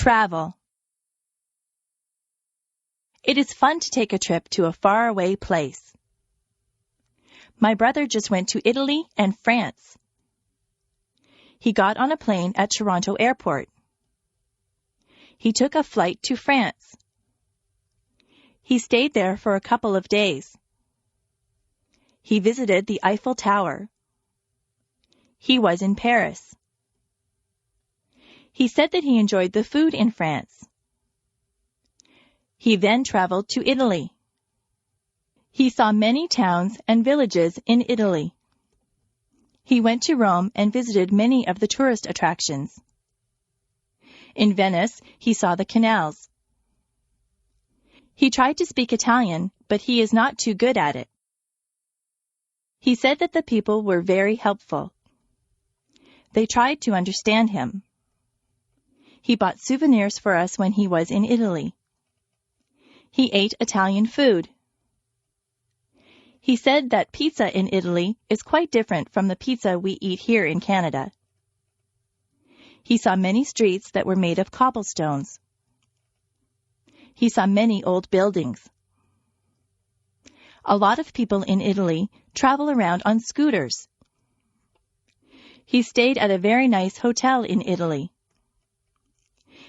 Travel. It is fun to take a trip to a faraway place. My brother just went to Italy and France. He got on a plane at Toronto Airport. He took a flight to France. He stayed there for a couple of days. He visited the Eiffel Tower. He was in Paris. He said that he enjoyed the food in France. He then traveled to Italy. He saw many towns and villages in Italy. He went to Rome and visited many of the tourist attractions. In Venice, he saw the canals. He tried to speak Italian, but he is not too good at it. He said that the people were very helpful. They tried to understand him. He bought souvenirs for us when he was in Italy. He ate Italian food. He said that pizza in Italy is quite different from the pizza we eat here in Canada. He saw many streets that were made of cobblestones. He saw many old buildings. A lot of people in Italy travel around on scooters. He stayed at a very nice hotel in Italy.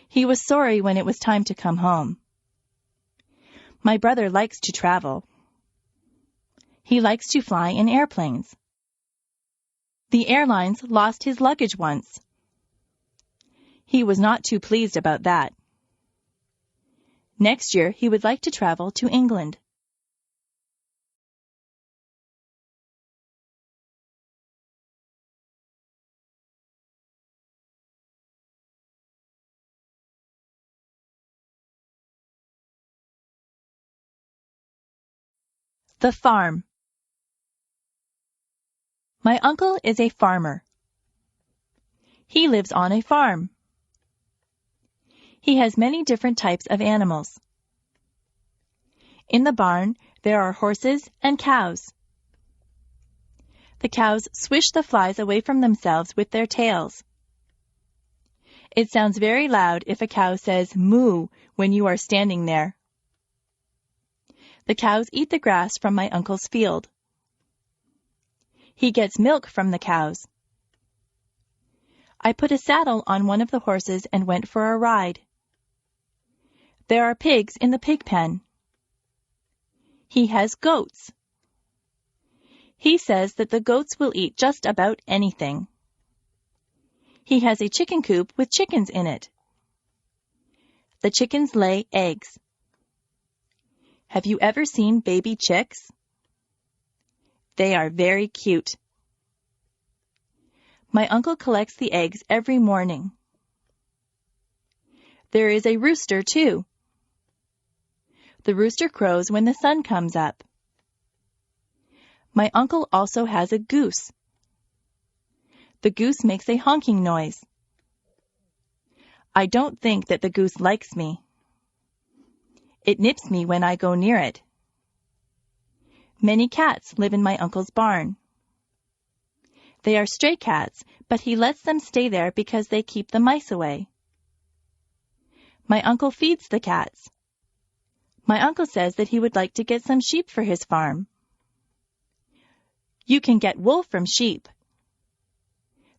He was sorry when it was time to come home. My brother likes to travel. He likes to fly in airplanes. The airlines lost his luggage once. He was not too pleased about that. Next year, he would like to travel to England. The farm. My uncle is a farmer. He lives on a farm. He has many different types of animals. In the barn, there are horses and cows. The cows swish the flies away from themselves with their tails. It sounds very loud if a cow says moo when you are standing there. The cows eat the grass from my uncle's field. He gets milk from the cows. I put a saddle on one of the horses and went for a ride. There are pigs in the pig pen. He has goats. He says that the goats will eat just about anything. He has a chicken coop with chickens in it. The chickens lay eggs. Have you ever seen baby chicks? They are very cute. My uncle collects the eggs every morning. There is a rooster, too. The rooster crows when the sun comes up. My uncle also has a goose. The goose makes a honking noise. I don't think that the goose likes me. It nips me when I go near it. Many cats live in my uncle's barn. They are stray cats, but he lets them stay there because they keep the mice away. My uncle feeds the cats. My uncle says that he would like to get some sheep for his farm. You can get wool from sheep.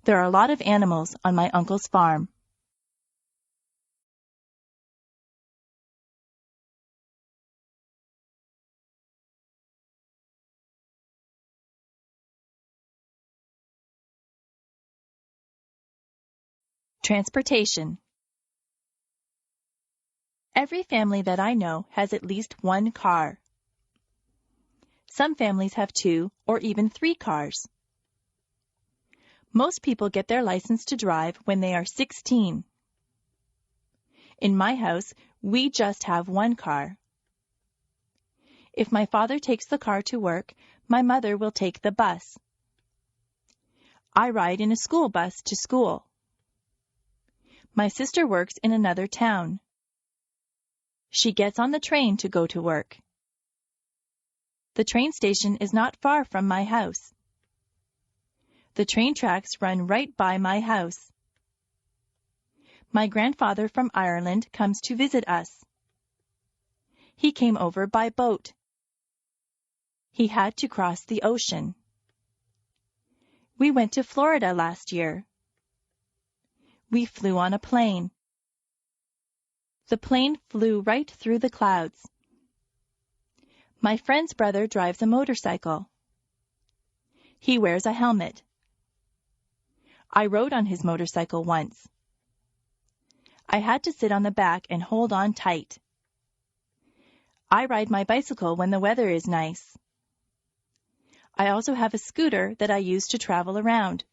There are a lot of animals on my uncle's farm. Transportation. Every family that I know has at least one car. Some families have 2 or even 3 cars. Most people get their license to drive when they are 16. In my house, we just have one car. If my father takes the car to work, my mother will take the bus. I ride in a school bus to school. My sister works in another town. She gets on the train to go to work. The train station is not far from my house. The train tracks run right by my house. My grandfather from Ireland comes to visit us. He came over by boat. He had to cross the ocean. We went to Florida last year. We flew on a plane. The plane flew right through the clouds. My friend's brother drives a motorcycle. He wears a helmet. I rode on his motorcycle once. I had to sit on the back and hold on tight. I ride my bicycle when the weather is nice. I also have a scooter that I use to travel around.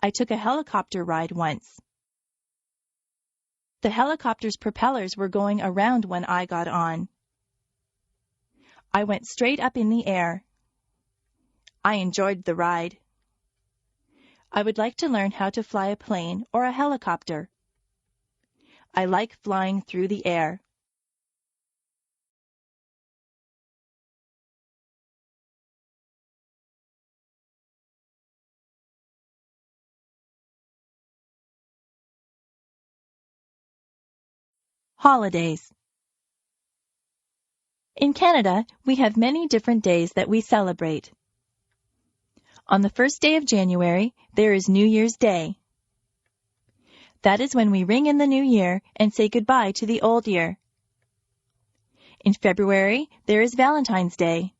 I took a helicopter ride once. The helicopter's propellers were going around when I got on. I went straight up in the air. I enjoyed the ride. I would like to learn how to fly a plane or a helicopter. I like flying through the air. Holidays. In Canada, we have many different days that we celebrate. On the first day of January, there is New Year's Day. That is when we ring in the new year and say goodbye to the old year. In February, there is Valentine's Day.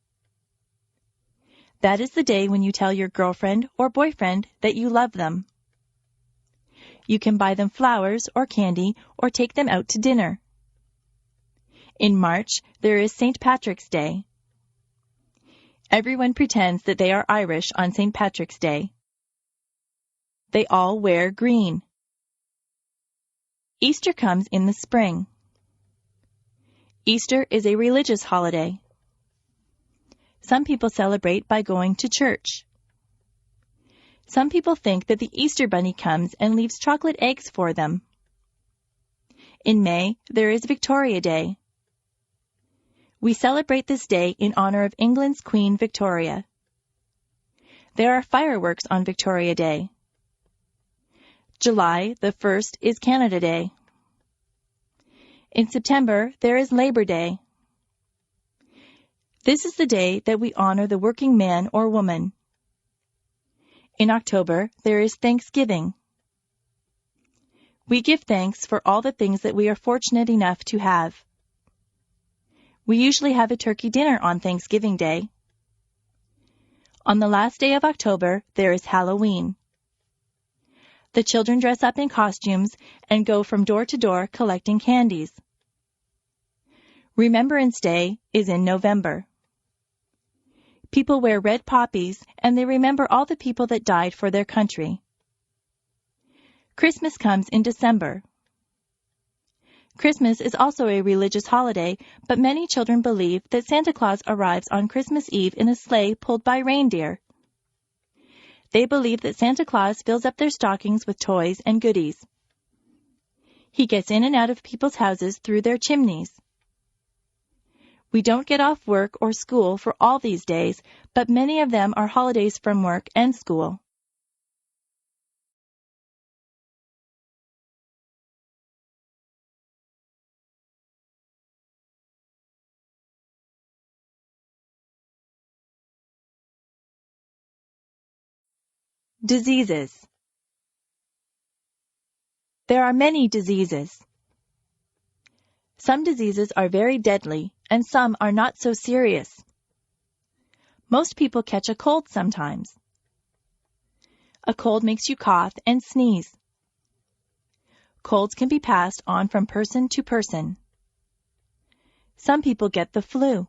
That is the day when you tell your girlfriend or boyfriend that you love them. You can buy them flowers or candy or take them out to dinner. In March, there is St. Patrick's Day. Everyone pretends that they are Irish on St. Patrick's Day. They all wear green. Easter comes in the spring. Easter is a religious holiday. Some people celebrate by going to church. Some people think that the Easter Bunny comes and leaves chocolate eggs for them. In May, there is Victoria Day. We celebrate this day in honor of England's Queen Victoria. There are fireworks on Victoria Day. July the 1st is Canada Day. In September, there is Labor Day. This is the day that we honor the working man or woman. In October, there is Thanksgiving. We give thanks for all the things that we are fortunate enough to have. We usually have a turkey dinner on Thanksgiving Day. On the last day of October, there is Halloween. The children dress up in costumes and go from door to door collecting candies. Remembrance Day is in November. People wear red poppies and they remember all the people that died for their country. Christmas comes in December. Christmas is also a religious holiday, but many children believe that Santa Claus arrives on Christmas Eve in a sleigh pulled by reindeer. They believe that Santa Claus fills up their stockings with toys and goodies. He gets in and out of people's houses through their chimneys. We don't get off work or school for all these days, but many of them are holidays from work and school. Diseases. There are many diseases. Some diseases are very deadly, and some are not so serious. Most people catch a cold sometimes. A cold makes you cough and sneeze. Colds can be passed on from person to person. Some people get the flu.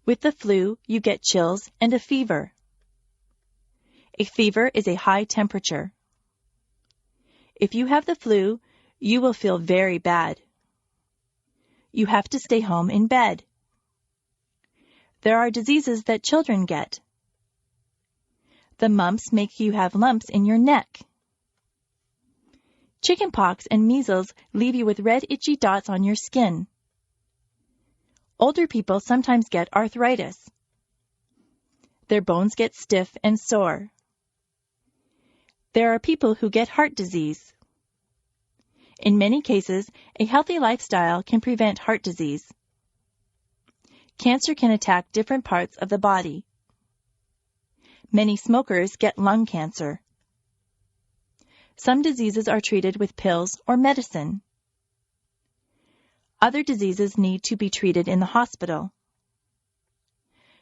With the flu, you get chills and a fever. A fever is a high temperature. If you have the flu, you will feel very bad. You have to stay home in bed. There are diseases that children get. The mumps make you have lumps in your neck. Chickenpox and measles leave you with red itchy dots on your skin. Older people sometimes get arthritis. Their bones get stiff and sore. There are people who get heart disease. In many cases, a healthy lifestyle can prevent heart disease. Cancer can attack different parts of the body. Many smokers get lung cancer. Some diseases are treated with pills or medicine. Other diseases need to be treated in the hospital.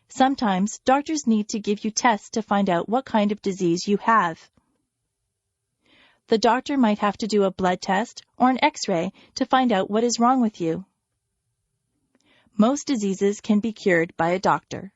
Sometimes doctors need to give you tests to find out what kind of disease you have. The doctor might have to do a blood test or an X-ray to find out what is wrong with you. Most diseases can be cured by a doctor.